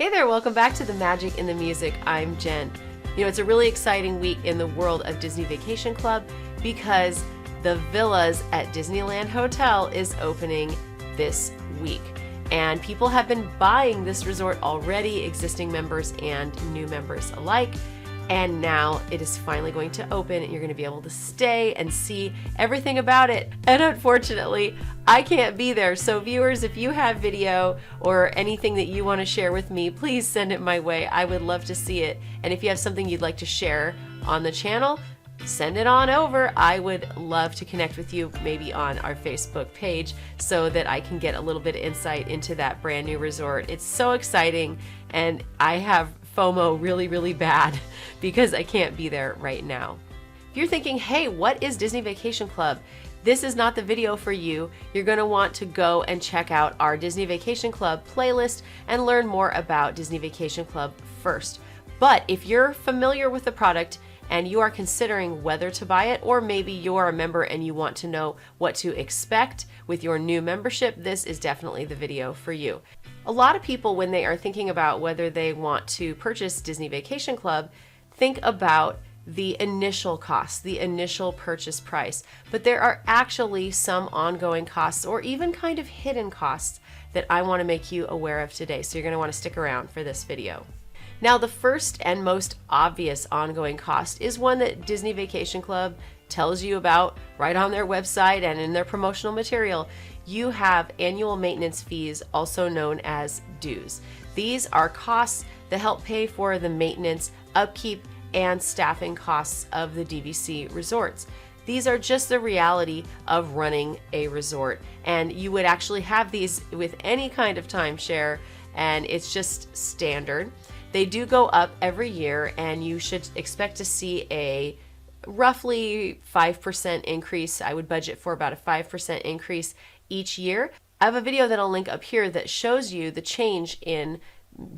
Hey there, welcome back to The Magic in the Music. I'm Jen. You know, it's a really exciting week in the world of Disney Vacation Club because the Villas at Disneyland Hotel is opening this week. And people have been buying this resort already, existing members and new members alike. And now it is finally going to open and you're going to be able to stay and see everything about it. And unfortunately, I can't be there. So viewers, if you have video or anything that you want to share with me, please send it my way. I would love to see it. And if you have something you'd like to share on the channel, send it on over. I would love to connect with you maybe on our Facebook page so that I can get a little bit of insight into that brand new resort. It's so exciting and I have FOMO really bad because I can't be there right now. If you're thinking, hey, what is Disney Vacation Club? This is not the video for you. You're going to want to go and check out our Disney Vacation Club playlist and learn more about Disney Vacation Club first. But if you're familiar with the product and you are considering whether to buy it, or maybe you're a member and you want to know what to expect with your new membership, this is definitely the video for you. A lot of people, when they are thinking about whether they want to purchase Disney Vacation Club, think about the initial cost, the initial purchase price. But there are actually some ongoing costs or even kind of hidden costs that I want to make you aware of today. So you're going to want to stick around for this video. Now, the first and most obvious ongoing cost is one that Disney Vacation Club tells you about right on their website and in their promotional material. You have annual maintenance fees, also known as dues. These are costs that help pay for the maintenance, upkeep, and staffing costs of the DVC resorts. These are just the reality of running a resort, and you would actually have these with any kind of timeshare, and it's just standard. They do go up every year, and you should expect to see a roughly 5% increase. I would budget for about a 5% increase each year. I have a video that I'll link up here that shows you the change in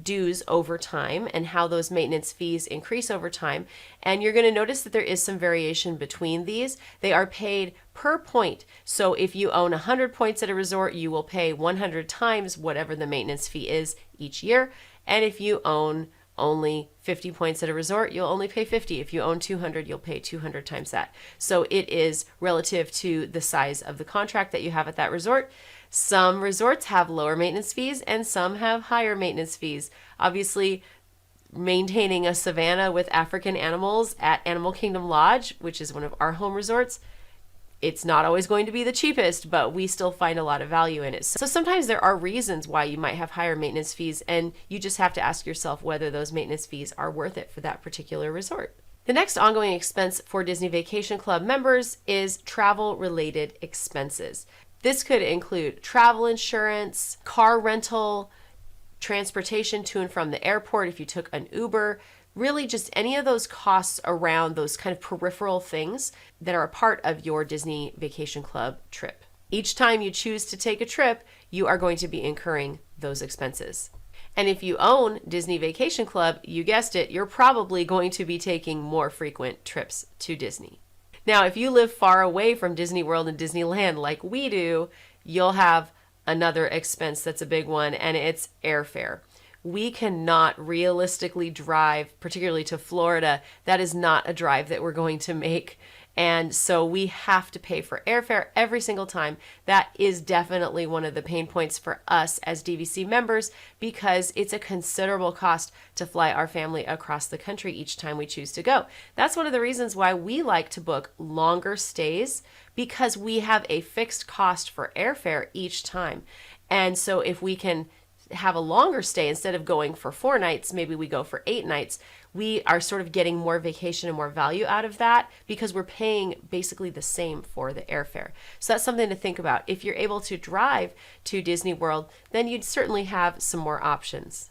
dues over time and how those maintenance fees increase over time. And you're going to notice that there is some variation between these. They are paid per point. So if you own 100 points at a resort, you will pay 100 times whatever the maintenance fee is each year. And if you own only 50 points at a resort, you'll only pay 50. If you own 200, you'll pay 200 times that. So it is relative to the size of the contract that you have at that resort. Some resorts have lower maintenance fees and some have higher maintenance fees. Obviously, maintaining a savanna with African animals at Animal Kingdom Lodge, which is one of our home resorts, it's not always going to be the cheapest, but we still find a lot of value in it. So sometimes there are reasons why you might have higher maintenance fees, and you just have to ask yourself whether those maintenance fees are worth it for that particular resort. The next ongoing expense for Disney Vacation Club members is travel-related expenses. This could include travel insurance, car rental, transportation to and from the airport if you took an Uber, really just any of those costs around those kind of peripheral things that are a part of your Disney Vacation Club trip. Each time you choose to take a trip, you are going to be incurring those expenses. And if you own Disney Vacation Club, you guessed it, you're probably going to be taking more frequent trips to Disney. Now, if you live far away from Disney World and Disneyland like we do, you'll have another expense that's a big one, and it's airfare. We cannot realistically drive, particularly to Florida. That is not a drive that we're going to make. And so we have to pay for airfare every single time. That is definitely one of the pain points for us as DVC members because it's a considerable cost to fly our family across the country each time we choose to go. That's one of the reasons why we like to book longer stays, because we have a fixed cost for airfare each time. And so if we can have a longer stay, instead of going for 4 nights, maybe we go for 8 nights, we are sort of getting more vacation and more value out of that because we're paying basically the same for the airfare. So that's something to think about. If you're able to drive to Disney World, then you'd certainly have some more options.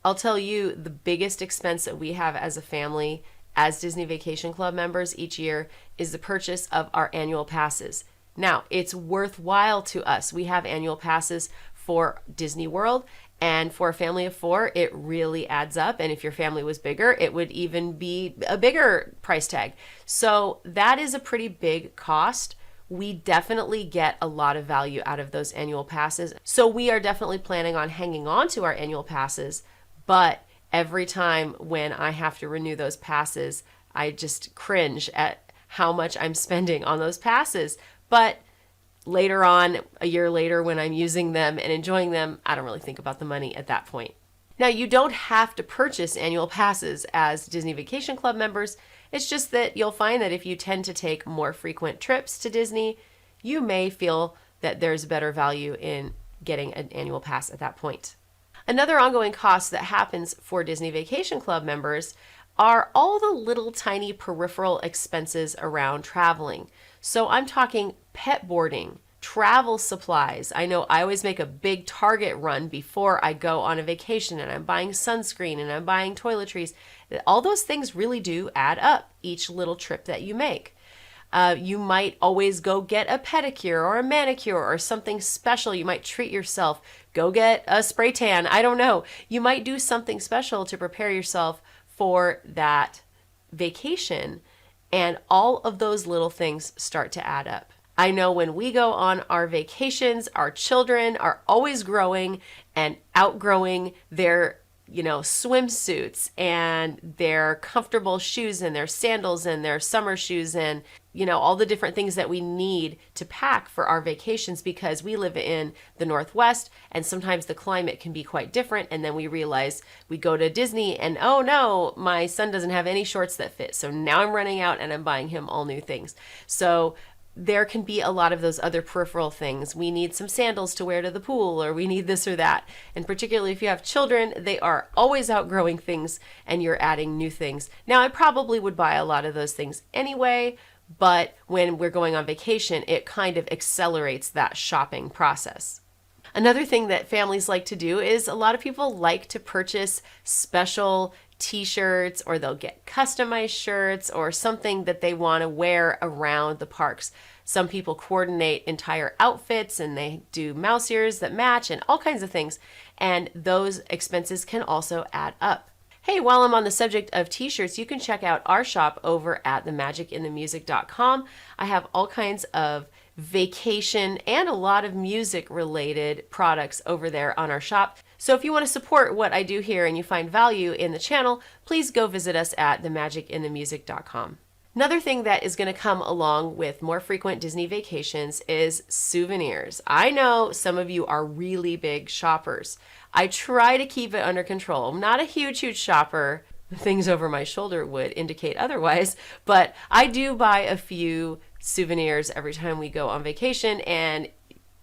I'll tell you the biggest expense that we have as a family, as Disney Vacation Club members each year, is the purchase of our annual passes. Now, it's worthwhile to us. We have annual passes for Disney World, and for a family of 4, it really adds up. And if your family was bigger, it would even be a bigger price tag. So that is a pretty big cost. We definitely get a lot of value out of those annual passes. So we are definitely planning on hanging on to our annual passes, But every time when I have to renew those passes, I just cringe at how much I'm spending on those passes. But later on, a year later, when I'm using them and enjoying them, I don't really think about the money at that point. Now, you don't have to purchase annual passes as Disney Vacation Club members. It's just that you'll find that if you tend to take more frequent trips to Disney, you may feel that there's better value in getting an annual pass at that point. Another ongoing cost that happens for Disney Vacation Club members are all the little tiny peripheral expenses around traveling. So I'm talking pet boarding, travel supplies. I know I always make a big Target run before I go on a vacation, and I'm buying sunscreen and I'm buying toiletries. All those things really do add up each little trip that you make. You might always go get a pedicure or a manicure or something special. You might treat yourself, go get a spray tan. I don't know. You might do something special to prepare yourself for that vacation. And all of those little things start to add up. I know when we go on our vacations, our children are always growing and outgrowing their swimsuits and their comfortable shoes and their sandals and their summer shoes and, all the different things that we need to pack for our vacations, because we live in the Northwest and sometimes the climate can be quite different. And then we realize we go to Disney and, oh no, my son doesn't have any shorts that fit. So now I'm running out and I'm buying him all new things. So there can be a lot of those other peripheral things. We need some sandals to wear to the pool, or we need this or that. And particularly if you have children, they are always outgrowing things and you're adding new things. Now, I probably would buy a lot of those things anyway, but when we're going on vacation, it kind of accelerates that shopping process. Another thing that families like to do is a lot of people like to purchase special t-shirts, or they'll get customized shirts or something that they want to wear around the parks. Some people coordinate entire outfits and they do mouse ears that match and all kinds of things. And those expenses can also add up. Hey, while I'm on the subject of t-shirts, you can check out our shop over at themagicinthemusic.com. I have all kinds of vacation and a lot of music related products over there on our shop. So if you want to support what I do here and you find value in the channel, please go visit us at themagicinthemusic.com. Another thing that is going to come along with more frequent Disney vacations is souvenirs. I know some of you are really big shoppers. I try to keep it under control. I'm not a huge shopper. Things over my shoulder would indicate otherwise, but I do buy a few souvenirs every time we go on vacation, and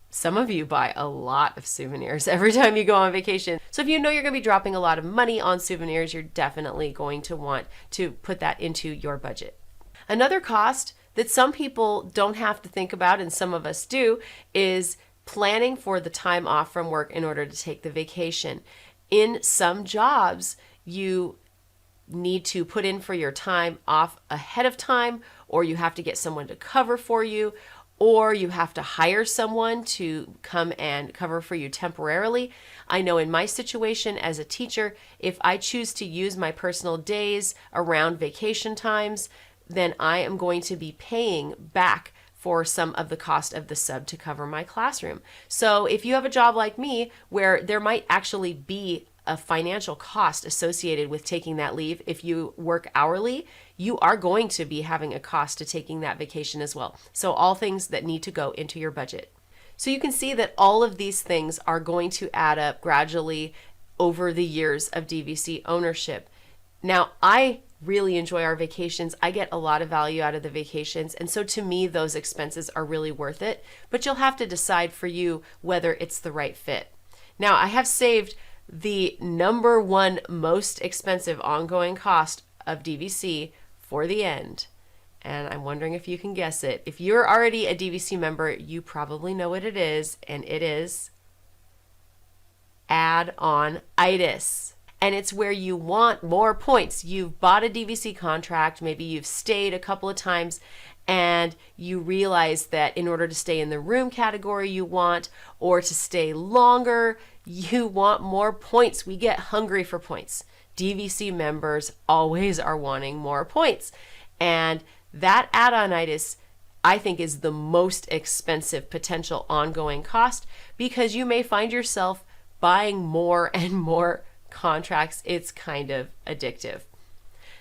some of you buy a lot of souvenirs every time you go on vacation. So if you know you're going to be dropping a lot of money on souvenirs, you're definitely going to want to put that into your budget. Another cost that some people don't have to think about, and some of us do, is planning for the time off from work in order to take the vacation. In some jobs, you need to put in for your time off ahead of time, or you have to get someone to cover for you, or you have to hire someone to come and cover for you temporarily. I know in my situation as a teacher, if I choose to use my personal days around vacation times, then I am going to be paying back for some of the cost of the sub to cover my classroom. So if you have a job like me where there might actually be a financial cost associated with taking that leave, if you work hourly, you are going to be having a cost to taking that vacation as well. So all things that need to go into your budget. So you can see that all of these things are going to add up gradually over the years of DVC ownership. Now, I really enjoy our vacations. I get a lot of value out of the vacations. And so to me, those expenses are really worth it. But you'll have to decide for you whether it's the right fit. Now, I have saved the number one most expensive ongoing cost of DVC for the end. And I'm wondering if you can guess it. If you're already a DVC member, you probably know what it is. And it is add-on-itis. And it's where you want more points. You've bought a DVC contract, maybe you've stayed a couple of times, and you realize that in order to stay in the room category you want, or to stay longer, you want more points. We get hungry for points. DVC members always are wanting more points. And that add-on-itis, I think, is the most expensive potential ongoing cost, because you may find yourself buying more and more contracts, it's kind of addictive.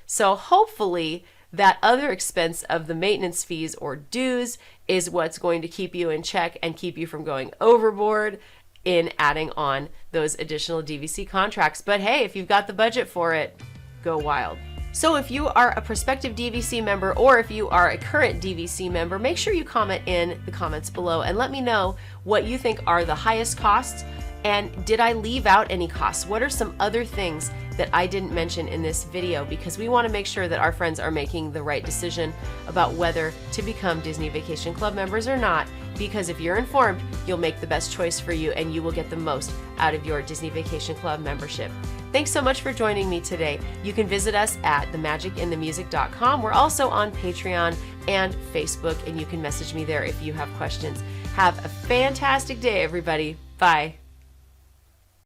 So hopefully that other expense of the maintenance fees or dues is what's going to keep you in check and keep you from going overboard in adding on those additional DVC contracts. But hey, if you've got the budget for it, go wild. So if you are a prospective DVC member or if you are a current DVC member, make sure you comment in the comments below and let me know what you think are the highest costs, and did I leave out any costs? What are some other things that I didn't mention in this video? Because we want to make sure that our friends are making the right decision about whether to become Disney Vacation Club members or not, because if you're informed, you'll make the best choice for you and you will get the most out of your Disney Vacation Club membership. Thanks so much for joining me today. You can visit us at themagicinthemusic.com. We're also on Patreon and Facebook, and you can message me there if you have questions. Have a fantastic day, everybody. Bye.